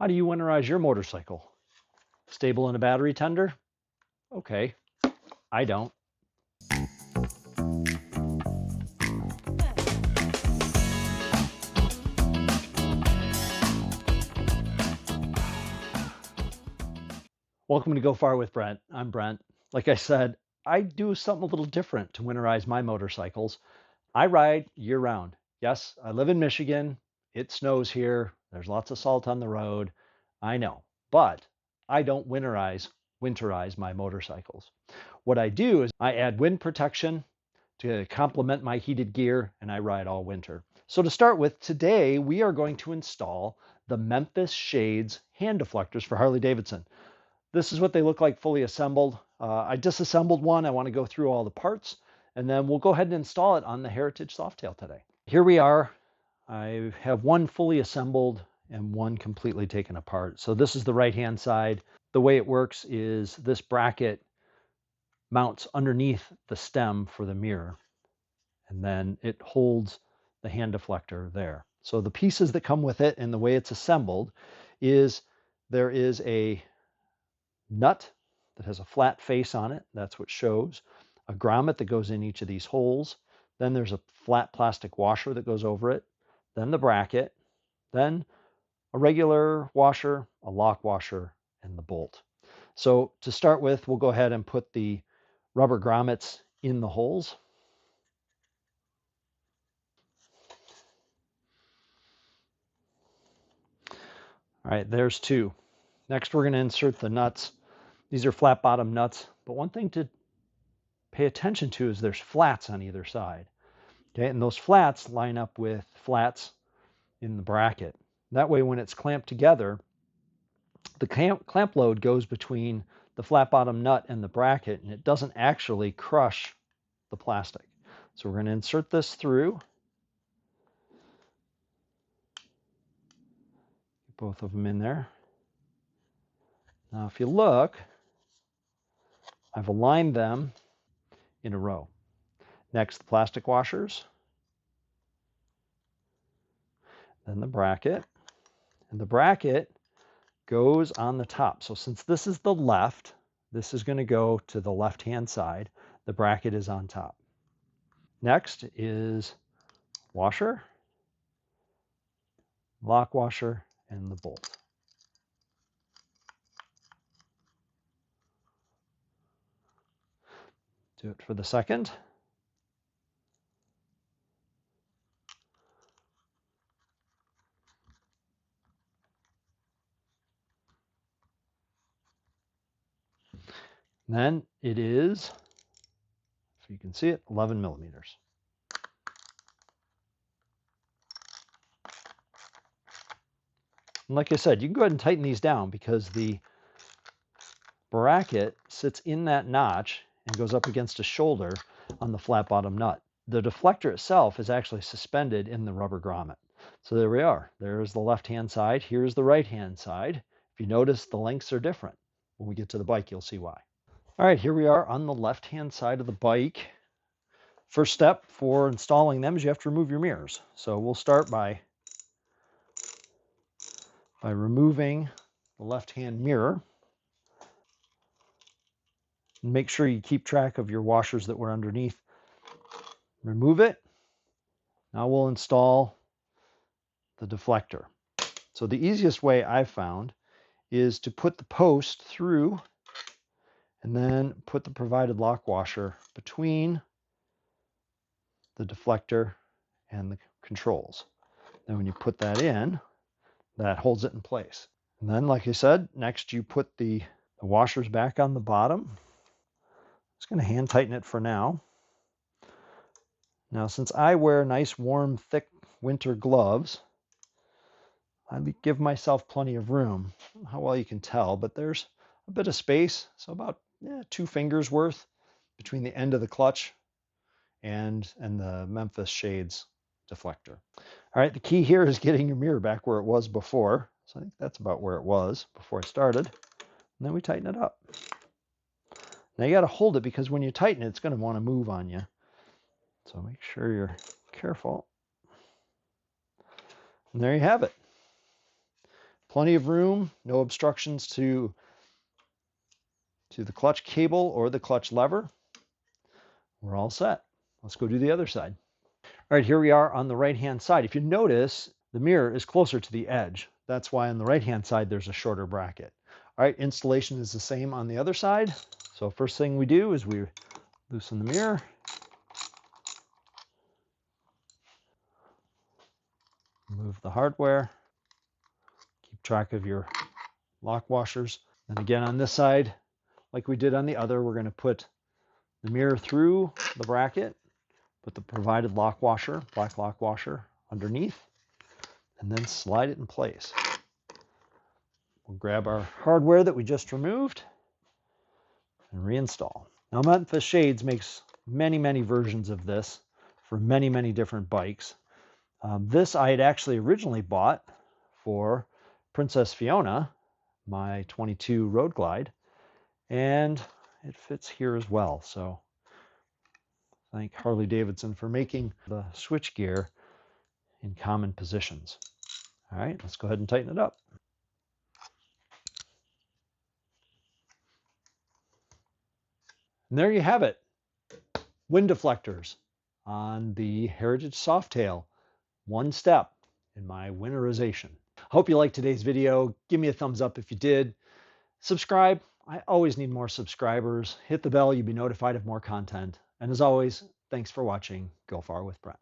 How do you winterize your motorcycle? Stable in a battery tender? Okay, I don't. Welcome to Go Far with Brent. I'm Brent. Like I said, I do something a little different to winterize my motorcycles. I ride year round. Yes, I live in Michigan. It snows here. There's lots of salt on the road. I know. But I don't winterize my motorcycles. What I do is I add wind protection to complement my heated gear, and I ride all winter. So to start with, today we are going to install the Memphis Shades hand deflectors for Harley Davidson. This is what they look like fully assembled. I disassembled one. I want to go through all the parts, and then we'll go ahead and install it on the Heritage Softail today. Here we are. I have one fully assembled and one completely taken apart. So this is the right-hand side. The way it works is this bracket mounts underneath the stem for the mirror, and then it holds the hand deflector there. So the pieces that come with it and the way it's assembled is there is a nut that has a flat face on it. That's what shows. A grommet that goes in each of these holes. Then there's a flat plastic washer that goes over it. Then the bracket. Then a regular washer, a lock washer, and the bolt. So to start with, we'll go ahead and put the rubber grommets in the holes. All right, there's two. Next, we're going to insert the nuts. These are flat bottom nuts, but one thing to pay attention to is there's flats on either side. Okay, and those flats line up with flats in the bracket. That way, when it's clamped together, the clamp load goes between the flat bottom nut and the bracket, and it doesn't actually crush the plastic. So we're going to insert this through. Get both of them in there. Now, if you look, I've aligned them in a row. Next, the plastic washers, then the bracket, and the bracket goes on the top. So since this is the left, this is going to go to the left-hand side. The bracket is on top. Next is washer, lock washer, and the bolt. Do it for the second. Then it is, if you can see it, 11 millimeters. And like I said, you can go ahead and tighten these down because the bracket sits in that notch and goes up against a shoulder on the flat bottom nut. The deflector itself is actually suspended in the rubber grommet. So there we are. There's the left-hand side. Here's the right-hand side. If you notice, the lengths are different. When we get to the bike, you'll see why. All right, here we are on the left-hand side of the bike. First step for installing them is you have to remove your mirrors. So we'll start by removing the left-hand mirror. And make sure you keep track of your washers that were underneath. Remove it. Now we'll install the deflector. So the easiest way I've found is to put the post through and then put the provided lock washer between the deflector and the controls. Then when you put that in, that holds it in place. And then, like I said, next you put the washers back on the bottom. Just going to hand tighten it for now. Now, since I wear nice, warm, thick winter gloves, I give myself plenty of room. I don't know how well you can tell, but there's a bit of space, so about 2 fingers worth between the end of the clutch and the Memphis Shades deflector. All right, the key here is getting your mirror back where it was before. So I think that's about where it was before I started. And then we tighten it up. Now you got to hold it because when you tighten it, it's going to want to move on you. So make sure you're careful. And there you have it. Plenty of room, no obstructions to the clutch cable or the clutch lever. We're all set. Let's go do the other side. All right, here we are on the right-hand side. If you notice, the mirror is closer to the edge. That's why on the right-hand side, there's a shorter bracket. All right, installation is the same on the other side. So first thing we do is we loosen the mirror. Remove the hardware. Keep track of your lock washers. And again, on this side, like we did on the other, we're going to put the mirror through the bracket, put the provided lock washer, black lock washer, underneath, and then slide it in place. We'll grab our hardware that we just removed and reinstall. Now, Memphis Shades makes many, many versions of this for many, many different bikes. This I had actually originally bought for Princess Fiona, my 22 Road Glide, and it fits here as well. So thank Harley Davidson for making the switch gear in common positions. All right, let's go ahead and tighten it up. And there you have it. Wind deflectors on the Heritage Softail. One step in my winterization. Hope you liked today's video. Give me a thumbs up if you did. Subscribe. I always need more subscribers. Hit the bell. You'll be notified of more content. And as always, thanks for watching. Go Far with Brent.